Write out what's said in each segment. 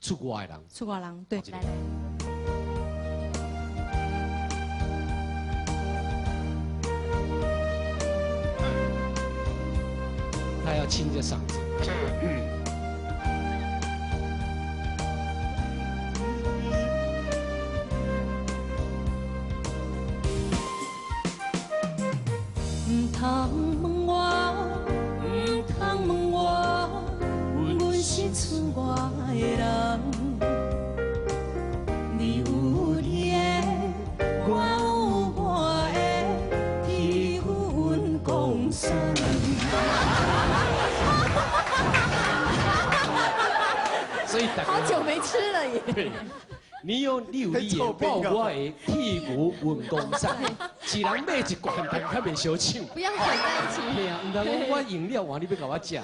出国的人。出国人，对，来来。 他要清着嗓子。唔通问我，唔通问我，阮是厝外的人。你有你的，我有我的，天有阮共算。 所以好久没吃了耶。对，你有你的，我有我的，铁牛运公散，一人买一罐，大家较袂小抢。不要混在一起。对啊，唔通讲我饮料换你要甲我食，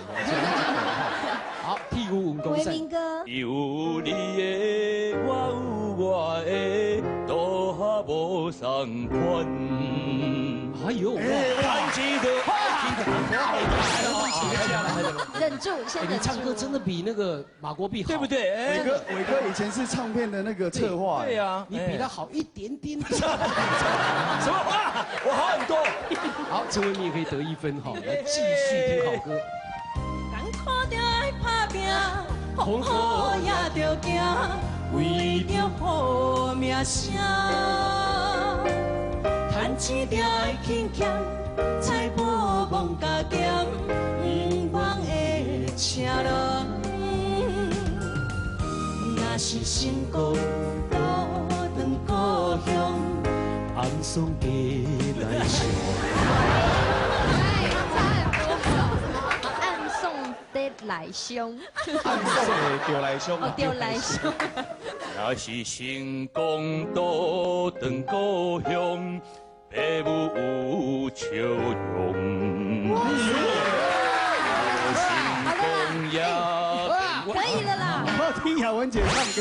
好，铁牛运公散。维明哥。有你的，我有我的，都下无相款。哎呦，弹起的，忍住，先忍住。你唱歌真的比那个马国碧好，对不？对？伟哥以前是唱片的那个策划，对呀，你比他好一点点。什么话？我好很多。好，陈文明也可以得1分哈，来继续听好歌。艰苦着爱打拼，风雨也着行，为着好名声。赚钱着爱勤俭，财宝望加减，毋忘的车轮。若是成功倒转故乡，暗送给来笑。暗送的来凶，暗送的丢来兄，哦，丢来凶。若是成功倒转故乡，父母有笑容。成功也。可以了啦。我要听雅文姐唱歌。